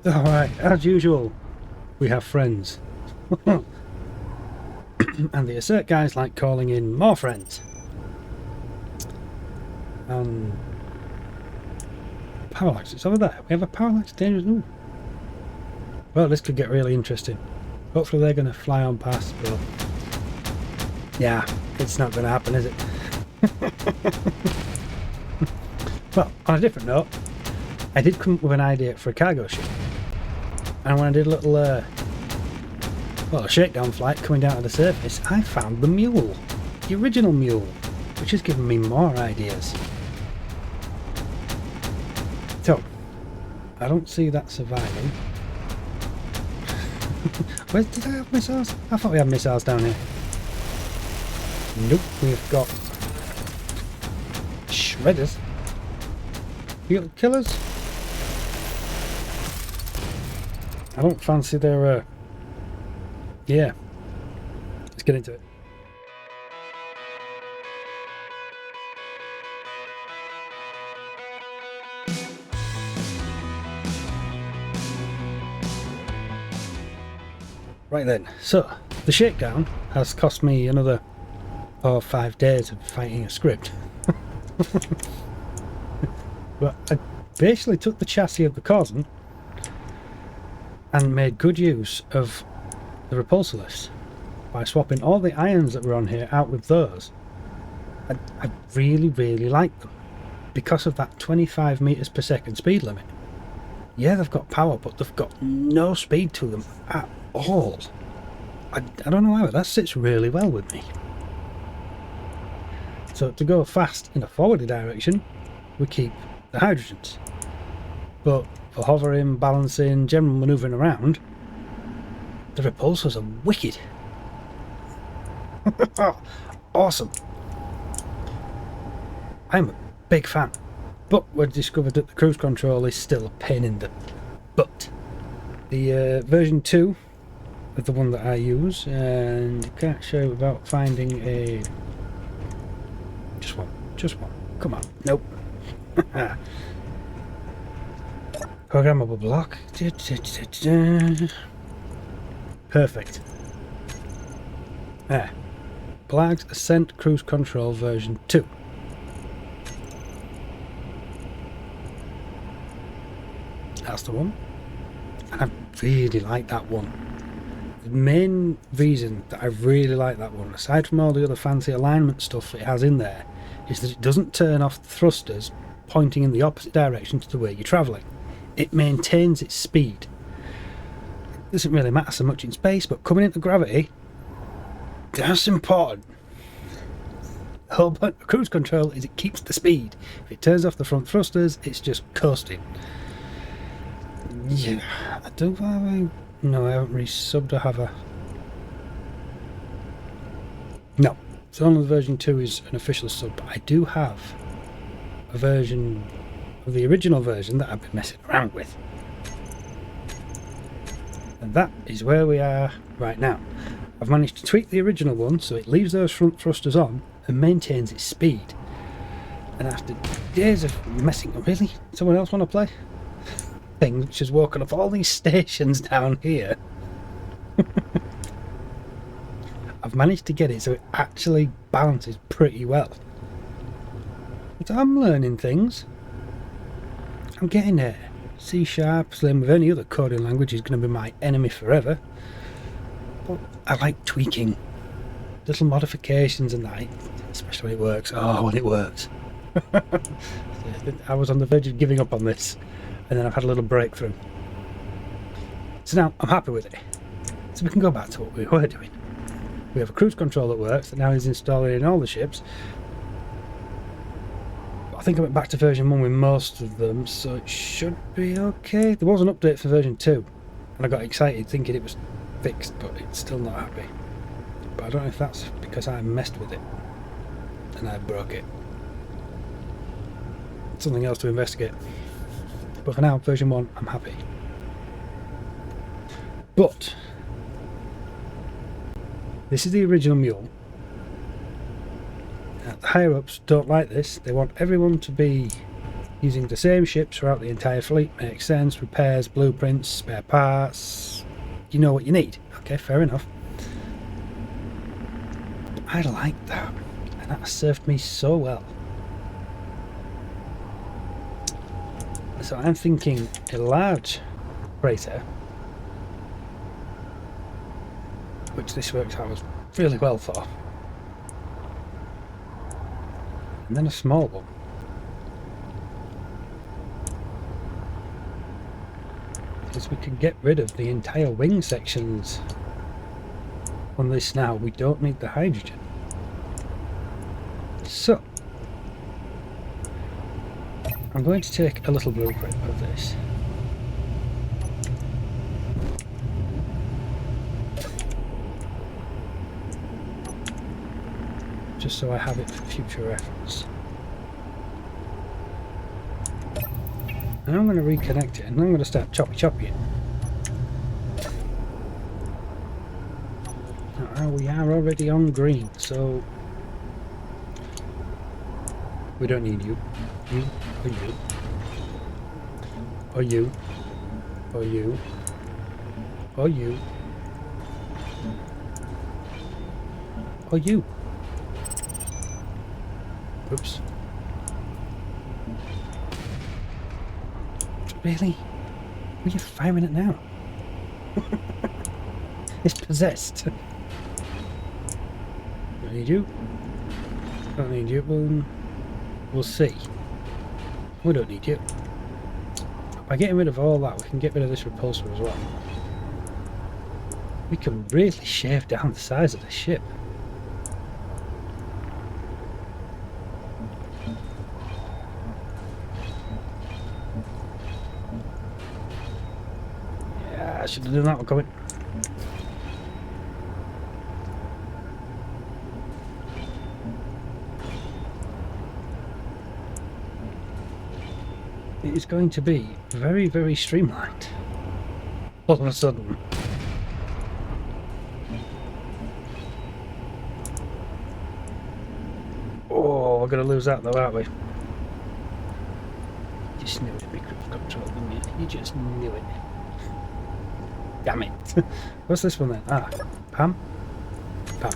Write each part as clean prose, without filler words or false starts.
Alright, as usual, we have friends. And the assert guys like calling in more friends. And parallax, it's over there. We have a parallax dangerous. Ooh. Well, this could get really interesting. Hopefully they're going to fly on past, but yeah, it's not going to happen, is it? Well, on a different note, I did come up with an idea for a cargo ship. And when I did a little a shakedown flight coming down to the surface, I found the mule. The original mule, which has given me more ideas. So, I don't see that surviving. Where did I have missiles? I thought we had missiles down here. Nope, we've got shredders. Field killers? I don't fancy their yeah. Let's get into it. Right then, so the shakedown has cost me another 4 or 5 days of fighting a script. But I basically took the chassis of the Corson and made good use of the repulsor lifts by swapping all the irons that were on here out with those. I really like them because of that 25 meters per second speed limit. Yeah, they've got power, but they've got no speed to them at all. I don't know how, that sits really well with me. So to go fast in a forward direction, we keep the hydrogens. But for hovering, balancing, general manoeuvring around, the repulsors are wicked. Awesome. I'm a big fan. But we've discovered that the cruise control is still a pain in the butt. The version 2 is the one that I use, and you can't show it without finding a... Just one. Come on. Nope. Programmable block. Perfect. There. Black's Ascent Cruise Control version 2. That's the one. And I really like that one. The main reason that I really like that one, aside from all the other fancy alignment stuff it has in there, is that it doesn't turn off the thrusters pointing in the opposite direction to the way you're travelling. It maintains its speed. It doesn't really matter so much in space, but coming into gravity, that's important. The whole point of cruise control is it keeps the speed. If it turns off the front thrusters, it's just coasting. Yeah, I don't have a... No, I haven't resubbed or have I? No, so only the version 2 is an official sub, but I do have a version of the original version that I've been messing around with. And that is where we are right now. I've managed to tweak the original one so it leaves those front thrusters on and maintains its speed. And after days of messing... Really? Someone else want to play? Thing which has woken up all these stations down here. I've managed to get it so it actually balances pretty well. But I'm learning things. I'm getting there. C#, same with any other coding language, is going to be my enemy forever. But I like tweaking. Little modifications and that, especially when it works. Oh, when it works. I was on the verge of giving up on this, and then I've had a little breakthrough. So now I'm happy with it. So we can go back to what we were doing. We have a cruise control that works, that now is installed in all the ships. I think I went back to version 1 with most of them, so it should be okay. There was an update for version 2, and I got excited thinking it was fixed, but it's still not happy. But I don't know if that's because I messed with it and I broke it. Something else to investigate. But for now, version 1, I'm happy. But this is the original mule. The higher ups don't like this. They want everyone to be Using the same ships throughout the entire fleet makes sense. Repairs, blueprints, spare parts. You know what you need. Okay, fair enough. I like that. And that served me so well. So I'm thinking a large freighter, which this works out really well for. And then a small one. Because we can get rid of the entire wing sections on this now. We don't need the hydrogen. So I'm going to take a little blueprint of this. Just so I have it for future reference. And I'm going to reconnect it and I'm going to start choppy it. Now we are already on green, so we don't need you. You, or you, or you, or you, or you, or you. Oops. Really? Were you firing it now? It's possessed. Don't need you. Don't need you. We'll see. We don't need you. By getting rid of all that, we can get rid of this repulsor as well. We can really shave down the size of the ship. Yeah, I should have done that one coming. It is going to be very, very streamlined all of a sudden. Oh, we're going to lose that though, aren't we? You just knew it'd be cruise control, didn't you? You just knew it. Damn it. What's this one then? Ah, Pam? Pam.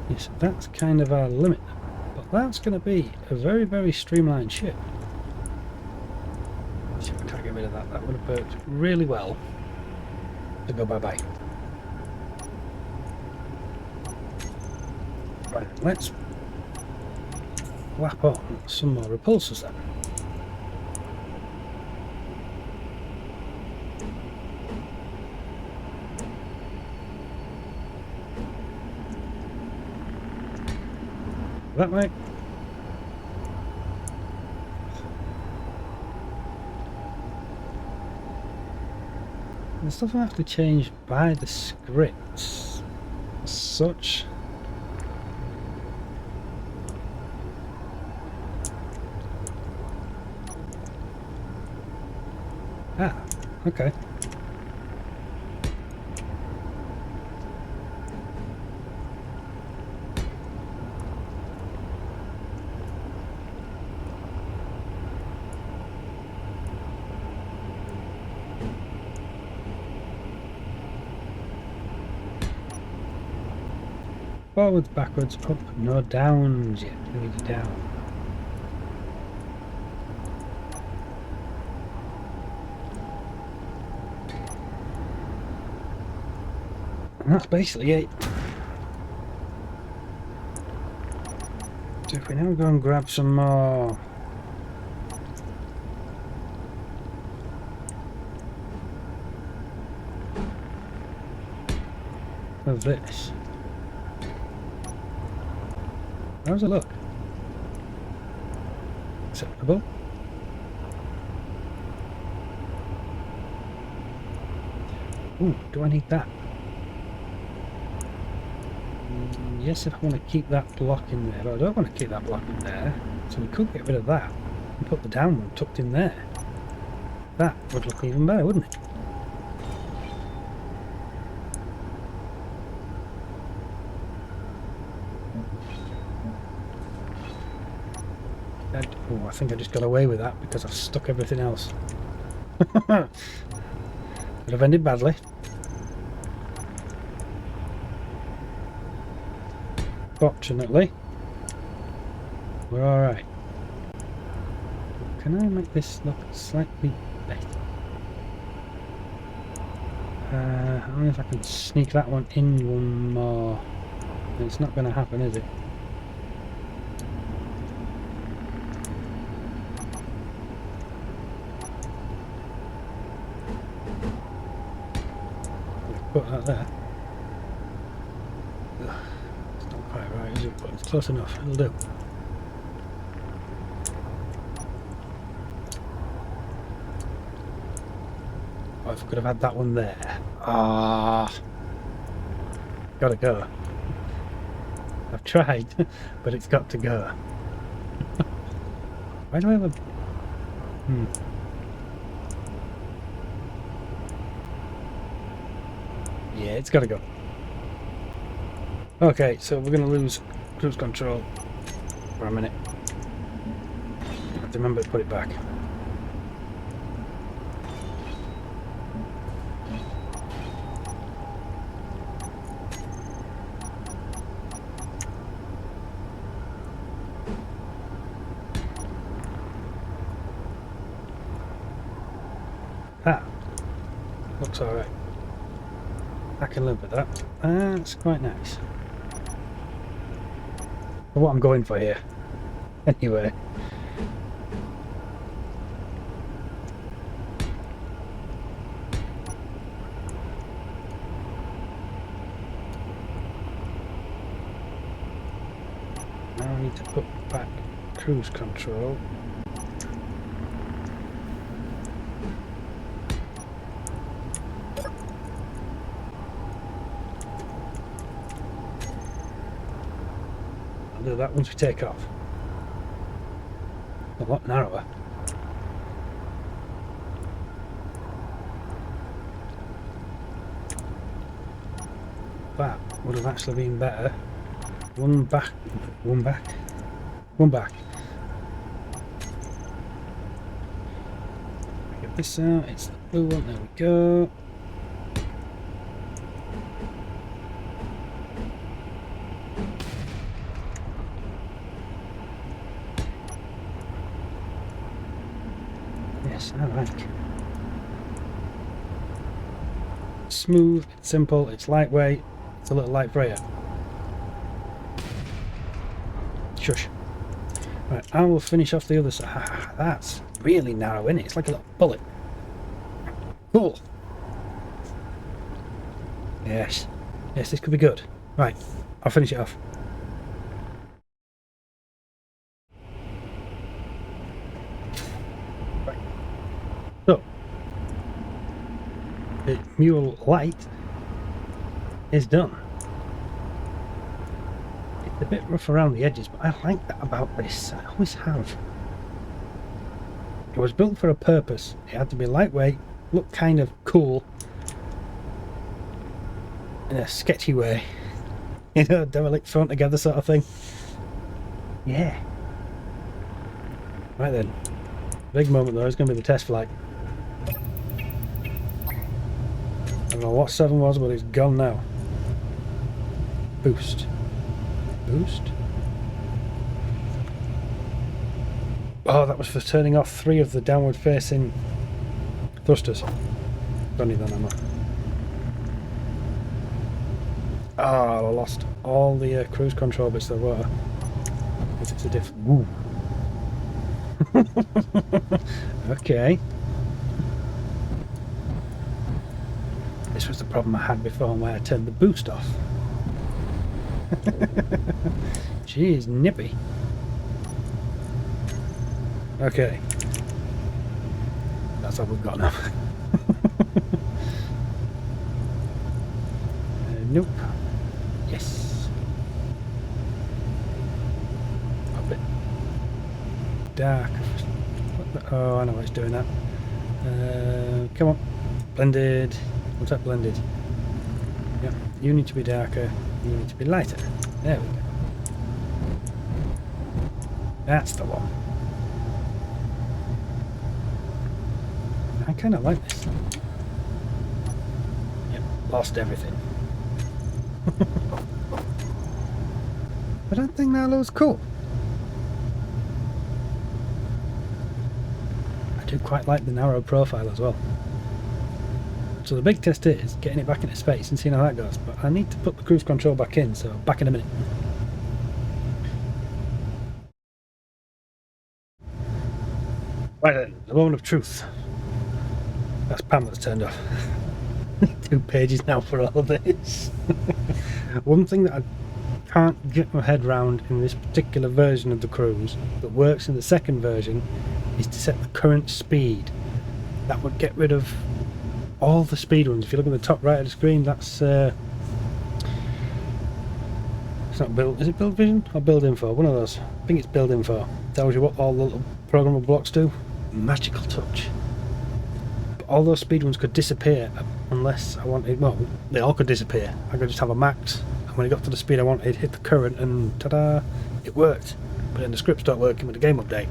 Yes, that's kind of our limit. But that's going to be a very, very streamlined ship. See if I can't get rid of that. That would have worked really well to go bye-bye. Right, let's whap on some more repulsors then. That way. The stuff I have to change by the scripts as such. Ah, okay. Forwards, backwards, up, no downs yet. We need a down. And that's basically it. So if we now go and grab some more of this. How's it look? Acceptable. Ooh, do I need that? Yes, if I want to keep that block in there, but I don't want to keep that block in there. So we could get rid of that and put the down one tucked in there. That would look even better, wouldn't it? Oh, I think I just got away with that because I've stuck everything else. Could have ended badly. Fortunately, we're alright. Can I make this look slightly better? I don't know if I can sneak that one in one more. It's not going to happen, is it? Put that there. Ugh, it's not quite right, is it? But it's close enough. It'll do. Oh, if I could have had that one there. Ah, gotta go. I've tried, but it's got to go. Why do I have a... Yeah, it's got to go. Okay, so we're going to lose cruise control for a minute. I have to remember to put it back. Ah, looks alright. I can live with that. That's quite nice. For what I'm going for here. Anyway. Now I need to put back cruise control. I'll do that once we take off. A lot narrower. That would have actually been better. One back. Get this out, it's the blue one, there we go. Yes, I like. Smooth, it's simple, it's lightweight, it's a little light for you. Shush. Right, I will finish off the other side. Ah, that's really narrow, isn't it? It's like a little bullet. Cool. Yes. Yes, this could be good. Right, I'll finish it off. Right. So, the mule light is done. A bit rough around the edges, but I like that about this. I always have. It was built for a purpose. It had to be lightweight, look kind of cool in a sketchy way. You know, derelict thrown together sort of thing. Yeah. Right then. Big moment though, it's going to be the test flight. I don't know what 7 was, but it's gone now. Boost. Boost. Oh, that was for turning off 3 of the downward facing thrusters. Don't need that ammo. Oh, I lost all the cruise control bits there were. Because it's a different... Woo. Okay. This was the problem I had before where I turned the boost off. Jeez, nippy. Okay. That's all we've got now. Nope. Yes. A bit dark. Oh, I know why it's doing that. Come on. Blended. What's that blended? Yep. You need to be darker. You need to be lighter. There we go. That's the one. kind of like this. Yep, lost everything. But I think that looks cool. I do quite like the narrow profile as well. So the big test is getting it back into space and seeing how that goes. But I need to put the cruise control back in, so back in a minute. Right then, the moment of truth. That's Pam that's turned off. 2 pages now for all of this. One thing that I can't get my head round in this particular version of the cruise that works in the second version is to set the current speed. That would get rid of all the speed runs. If you look at the top right of the screen, that's it's not build. Is it build vision or build info? One of those. I think it's build info. Tells you what all the little programmable blocks do. Magical touch. But all those speed runs could disappear unless I wanted. Well, they all could disappear. I could just have a max, and when it got to the speed I wanted, hit the current, and ta-da! It worked. But then the script stopped working with the game update.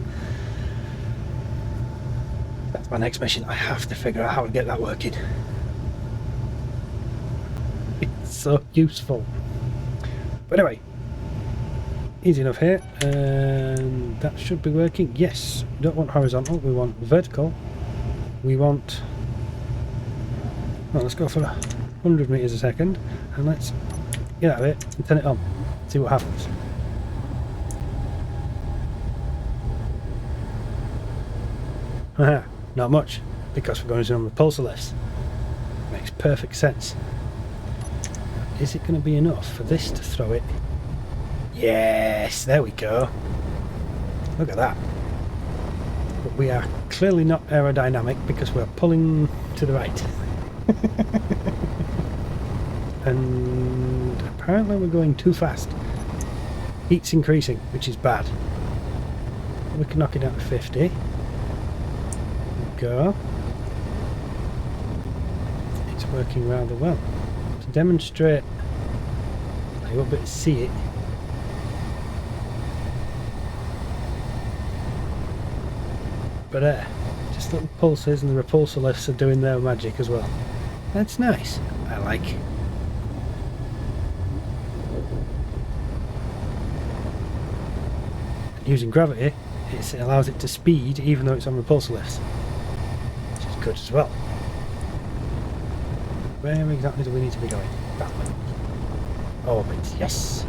That's my next mission. I have to figure out how to get that working. It's so useful. But anyway, easy enough here, and that should be working. Yes, we don't want horizontal, we want vertical. We want, well, let's go for 100 meters a second, and let's get out of it and turn it on, see what happens. Aha, not much, because we're going to on repulsor lifts. Makes perfect sense. Is it going to be enough for this to throw it? Yes, there we go. Look at that. But we are clearly not aerodynamic because we're pulling to the right. And apparently we're going too fast. Heat's increasing, which is bad. We can knock it down to 50. There we go. It's working rather well. To demonstrate, I won't be able to see it. But just little pulses, and the repulsor lifts are doing their magic as well. That's nice. I like. Using gravity, it allows it to speed even though it's on repulsor lifts, which is good as well. Where exactly do we need to be going? That way. Orbit, yes.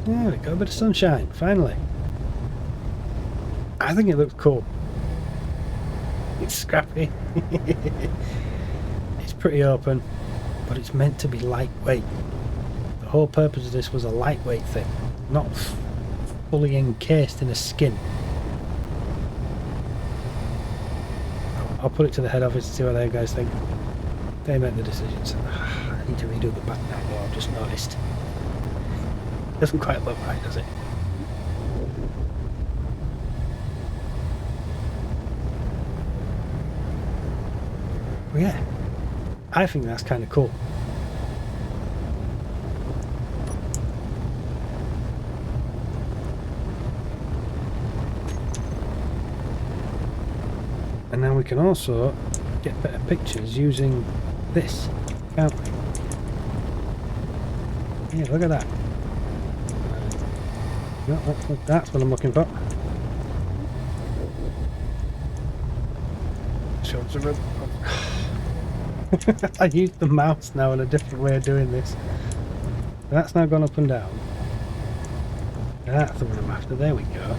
There we go, a bit of sunshine, finally. I think it looks cool. It's scrappy. It's pretty open, but it's meant to be lightweight. The whole purpose of this was a lightweight thing, not fully encased in a skin. I'll put it to the head office and see what they guys think. They make the decisions. I need to redo the back now, though, I've just noticed. Doesn't quite look right, does it? Well, yeah, I think that's kind of cool. And now we can also get better pictures using this, can't we? Yeah, look at that. No, that's what I'm looking for. Shows the road. I used the mouse now in a different way of doing this. That's now gone up and down. That's the one I'm after. There we go.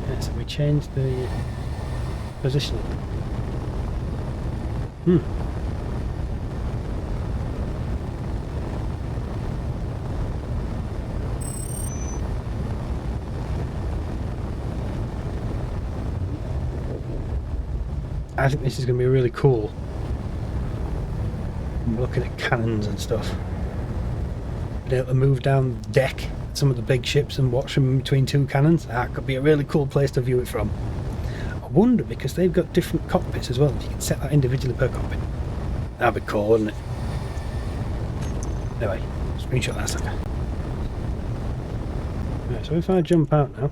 Yeah, so we changed the positioning. I think this is going to be really cool. I'm looking at cannons and stuff. Being able to move down the deck some of the big ships and watch them between two cannons. That could be a really cool place to view it from. I wonder, because they've got different cockpits as well, if you can set that individually per cockpit. That'd be cool, wouldn't it? Anyway, screenshot that sucker. Right, so if I jump out now.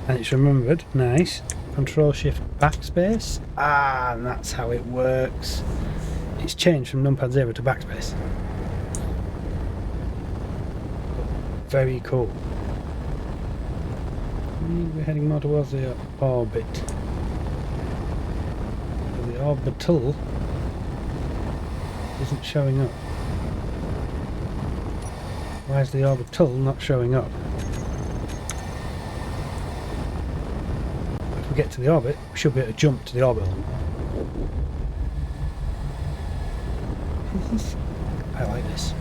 And it's remembered. Nice. Control Shift Backspace. Ah, and that's how it works. It's changed from numpad 0 to backspace. Very cool. We're heading more towards the orbit. The orbital isn't showing up. Why is the orbital not showing up? If we get to the orbit, we should be able to jump to the orbital. I like this.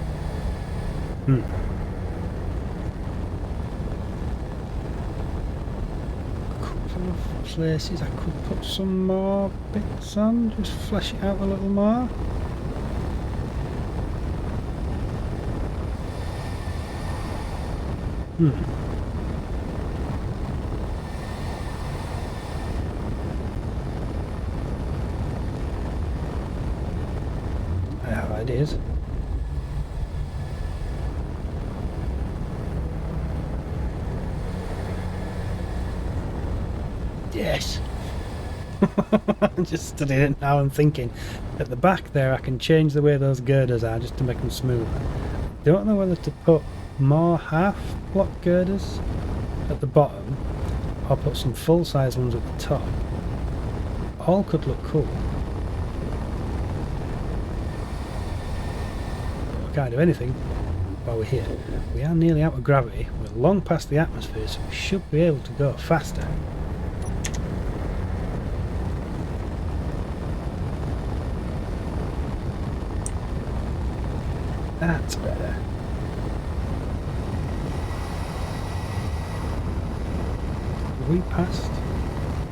Couple of places I could put some more bits on, just flesh it out a little more. I have ideas. Yes. I'm just studying it now and thinking at the back there I can change the way those girders are just to make them smoother. Don't know whether to put more half block girders at the bottom or put some full size ones at the top. All could look cool. But we can't do anything while we're here. We are nearly out of gravity, we're long past the atmosphere, so we should be able to go faster. That's better. Have we passed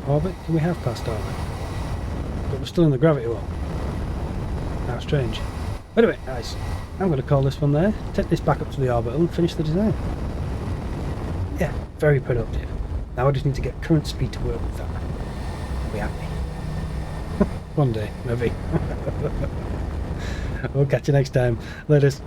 orbit? We have passed orbit. But we're still in the gravity well. How strange. But anyway, nice. I'm going to call this one there, take this back up to the orbital and finish the design. Yeah, very productive. Now I just need to get current speed to work with that. Are we happy? One day, maybe. We'll catch you next time. Latest.